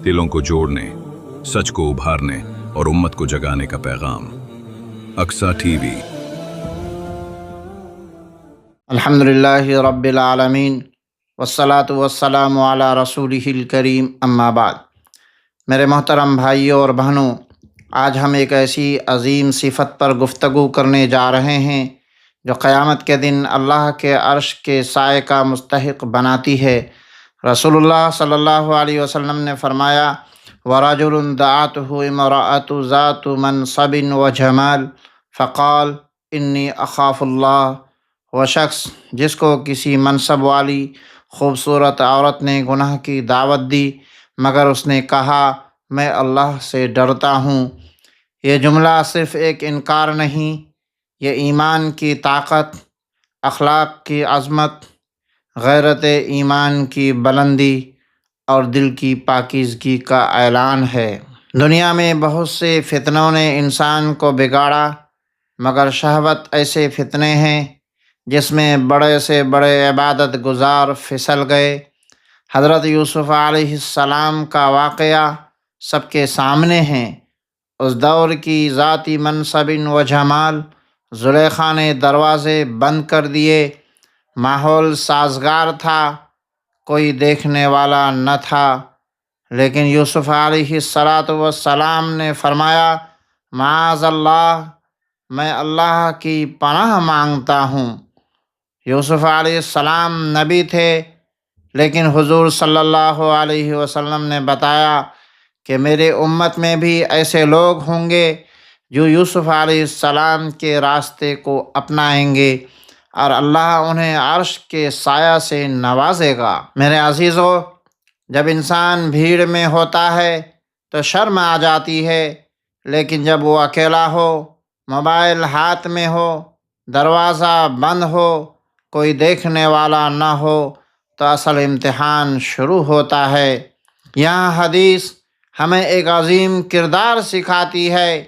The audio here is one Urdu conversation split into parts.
دلوں کو جوڑنے، سچ کو ابھارنے اور امت کو جگانے کا پیغام۔ Aqsa T V. الحمدللہ رب العالمین والصلاة والسلام علی رسولہ الکریم، اما بعد۔ میرے محترم بھائیوں اور بہنوں، آج ہم ایک ایسی عظیم صفت پر گفتگو کرنے جا رہے ہیں جو قیامت کے دن اللہ کے عرش کے سائے کا مستحق بناتی ہے۔ رسول اللہ صلی اللہ علیہ وسلم نے فرمایا، وَرَجُلٌ دَعَتْهُ امْرَأَةٌ ذَاتُ مَنْصَبٍ وَجَمَالٍ فَقَالَ إِنِّي أَخَافُ اللَّهَ۔ وہ شخص جس کو کسی منصب والی خوبصورت عورت نے گناہ کی دعوت دی مگر اس نے کہا میں اللہ سے ڈرتا ہوں، یہ جملہ صرف ایک انکار نہیں، یہ ایمان کی طاقت، اخلاق کی عظمت، غیرت ایمان کی بلندی اور دل کی پاکیزگی کا اعلان ہے۔ دنیا میں بہت سے فتنوں نے انسان کو بگاڑا، مگر شہوت ایسے فتنے ہیں جس میں بڑے سے بڑے عبادت گزار پھسل گئے۔ حضرت یوسف علیہ السلام کا واقعہ سب کے سامنے ہے۔ اس دور کی ذاتی منصب و جمال، زلیخا نے دروازے بند کر دیے، ماحول سازگار تھا، کوئی دیکھنے والا نہ تھا، لیکن یوسف علیہ السلام نے فرمایا معاذ اللہ، میں اللہ کی پناہ مانگتا ہوں۔ یوسف علیہ السلام نبی تھے، لیکن حضور صلی اللہ علیہ وسلم نے بتایا کہ میرے امت میں بھی ایسے لوگ ہوں گے جو یوسف علیہ السلام کے راستے کو اپنائیں گے اور اللہ انہیں عرش کے سایہ سے نوازے گا۔ میرے عزیزو، جب انسان بھیڑ میں ہوتا ہے تو شرم آ جاتی ہے، لیکن جب وہ اکیلا ہو، موبائل ہاتھ میں ہو، دروازہ بند ہو، کوئی دیکھنے والا نہ ہو، تو اصل امتحان شروع ہوتا ہے۔ یہاں حدیث ہمیں ایک عظیم کردار سکھاتی ہے۔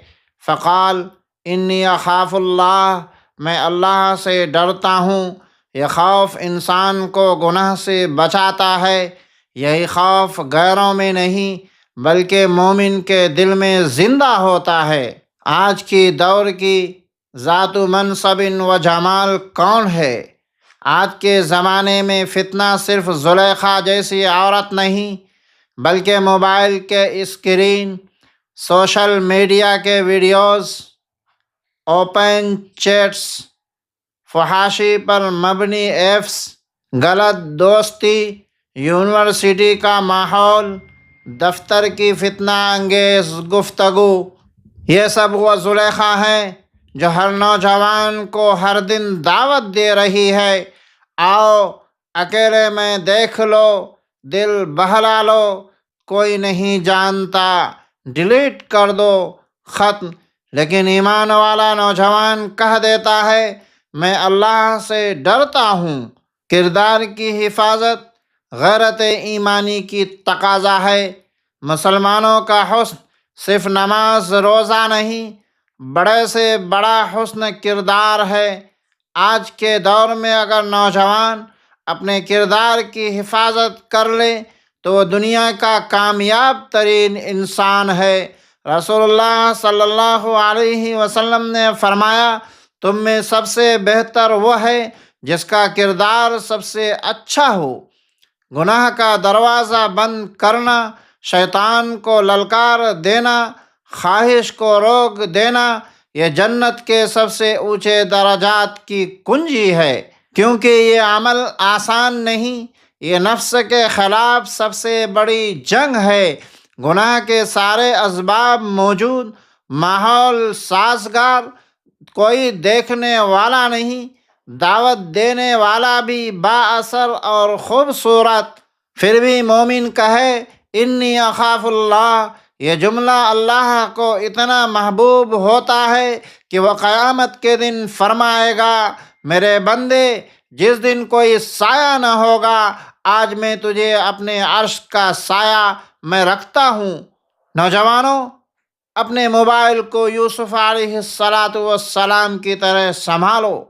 فقال انی اخاف اللہ، میں اللہ سے ڈرتا ہوں۔ یہ خوف انسان کو گناہ سے بچاتا ہے۔ یہی خوف غیروں میں نہیں بلکہ مومن کے دل میں زندہ ہوتا ہے۔ آج کی دور کی ذات منصب و جمال کون ہے؟ آج کے زمانے میں فتنہ صرف زلیخا جیسی عورت نہیں بلکہ موبائل کے اسکرین، سوشل میڈیا کے ویڈیوز، اوپن چیٹس، فحاشی پر مبنی ایپس، غلط دوستی، یونیورسٹی کا ماحول، دفتر کی فتنہ انگیز گفتگو، یہ سب وہ زلیخا ہیں جو ہر نوجوان کو ہر دن دعوت دے رہی ہے، آؤ اکیلے میں دیکھ لو، دل بہلا لو، کوئی نہیں جانتا، ڈیلیٹ کر دو، ختم۔ لیکن ایمان والا نوجوان کہہ دیتا ہے میں اللہ سے ڈرتا ہوں۔ کردار کی حفاظت غیرت ایمانی کی تقاضا ہے۔ مسلمانوں کا حسن صرف نماز روزہ نہیں، بڑے سے بڑا حسن کردار ہے۔ آج کے دور میں اگر نوجوان اپنے کردار کی حفاظت کر لے تو وہ دنیا کا کامیاب ترین انسان ہے۔ رسول اللہ صلی اللہ علیہ وسلم نے فرمایا تم میں سب سے بہتر وہ ہے جس کا کردار سب سے اچھا ہو۔ گناہ کا دروازہ بند کرنا، شیطان کو للکار دینا، خواہش کو روک دینا، یہ جنت کے سب سے اونچے درجات کی کنجی ہے، کیونکہ یہ عمل آسان نہیں، یہ نفس کے خلاف سب سے بڑی جنگ ہے۔ گناہ کے سارے اسباب موجود، ماحول سازگار، کوئی دیکھنے والا نہیں، دعوت دینے والا بھی با اثر اور خوبصورت، پھر بھی مومن کہے انی اخاف اللہ، یہ جملہ اللہ کو اتنا محبوب ہوتا ہے کہ وہ قیامت کے دن فرمائے گا میرے بندے، جس دن کوئی سایہ نہ ہوگا آج میں تجھے اپنے عرش کا سایہ میں رکھتا ہوں۔ نوجوانوں، اپنے موبائل کو یوسف علیہ السلام کی طرح سنبھالو۔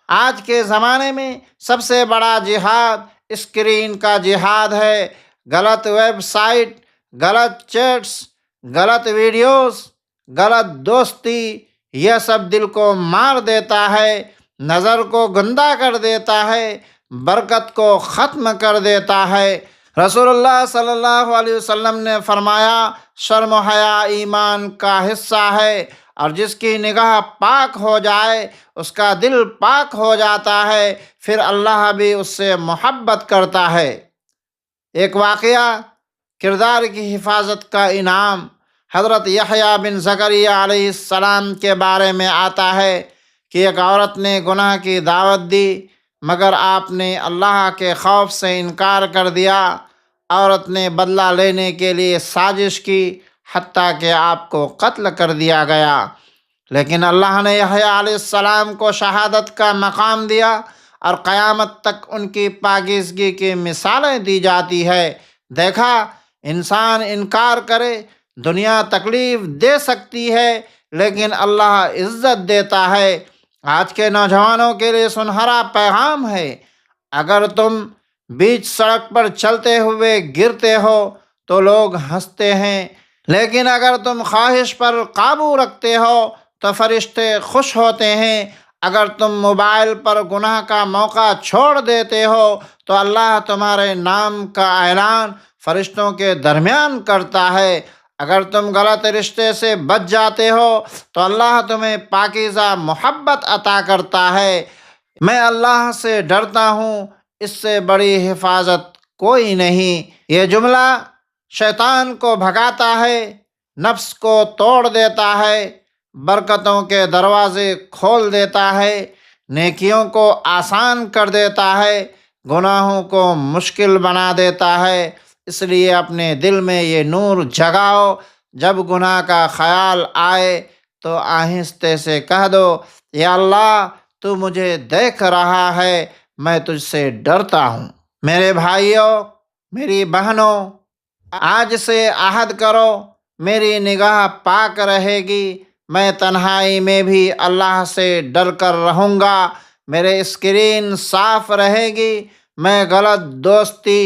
آج کے زمانے میں سب سے بڑا جہاد اسکرین کا جہاد ہے۔ غلط ویب سائٹ، غلط چیٹس، غلط ویڈیوز، غلط دوستی، یہ سب دل کو مار دیتا ہے، نظر کو گندا کر دیتا ہے، برکت کو ختم کر دیتا ہے۔ رسول اللہ صلی اللہ علیہ وسلم نے فرمایا، شرم و حیا ایمان کا حصہ ہے، اور جس کی نگاہ پاک ہو جائے اس کا دل پاک ہو جاتا ہے، پھر اللہ بھی اس سے محبت کرتا ہے۔ ایک واقعہ کردار کی حفاظت کا انعام حضرت یحییٰ بن زکریا علیہ السلام کے بارے میں آتا ہے کہ ایک عورت نے گناہ کی دعوت دی، مگر آپ نے اللہ کے خوف سے انکار کر دیا۔ عورت نے بدلہ لینے کے لیے سازش کی، حتیٰ کہ آپ کو قتل کر دیا گیا، لیکن اللہ نے یحییٰ علیہ السلام کو شہادت کا مقام دیا، اور قیامت تک ان کی پاکیزگی کی مثالیں دی جاتی ہے۔ دیکھا، انسان انکار کرے، دنیا تکلیف دے سکتی ہے، لیکن اللہ عزت دیتا ہے۔ آج کے نوجوانوں کے لیے سنہرا پیغام ہے، اگر تم بیچ سڑک پر چلتے ہوئے گرتے ہو تو لوگ ہنستے ہیں، لیکن اگر تم خواہش پر قابو رکھتے ہو تو فرشتے خوش ہوتے ہیں۔ اگر تم موبائل پر گناہ کا موقع چھوڑ دیتے ہو تو اللہ تمہارے نام کا اعلان فرشتوں کے درمیان کرتا ہے۔ اگر تم غلط رشتے سے بچ جاتے ہو تو اللہ تمہیں پاکیزہ محبت عطا کرتا ہے۔ میں اللہ سے ڈرتا ہوں، اس سے بڑی حفاظت کوئی نہیں۔ یہ جملہ شیطان کو بھگاتا ہے، نفس کو توڑ دیتا ہے، برکتوں کے دروازے کھول دیتا ہے، نیکیوں کو آسان کر دیتا ہے، گناہوں کو مشکل بنا دیتا ہے۔ اس لیے اپنے دل میں یہ نور جگاؤ، جب گناہ کا خیال آئے تو آہستہ سے کہہ دو، یا اللہ تو مجھے دیکھ رہا ہے، میں تجھ سے ڈرتا ہوں۔ میرے بھائیوں، میری بہنوں، آج سے عہد کرو، میری نگاہ پاک رہے گی، میں تنہائی میں بھی اللہ سے ڈر کر رہوں گا، میرے اسکرین صاف رہے گی، میں غلط دوستی،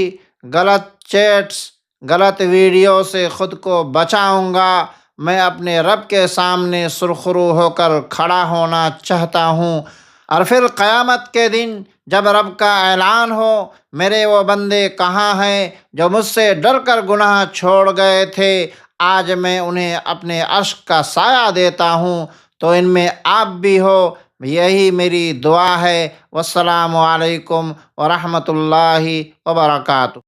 غلط چیٹس، غلط ویڈیو سے خود کو بچاؤں گا، میں اپنے رب کے سامنے سرخرو ہو کر کھڑا ہونا چاہتا ہوں۔ اور پھر قیامت کے دن جب رب کا اعلان ہو، میرے وہ بندے کہاں ہیں جو مجھ سے ڈر کر گناہ چھوڑ گئے تھے، آج میں انہیں اپنے عرش کا سایہ دیتا ہوں، تو ان میں آپ بھی ہو، یہی میری دعا ہے۔ والسلام علیکم ورحمۃ اللہ وبرکاتہ۔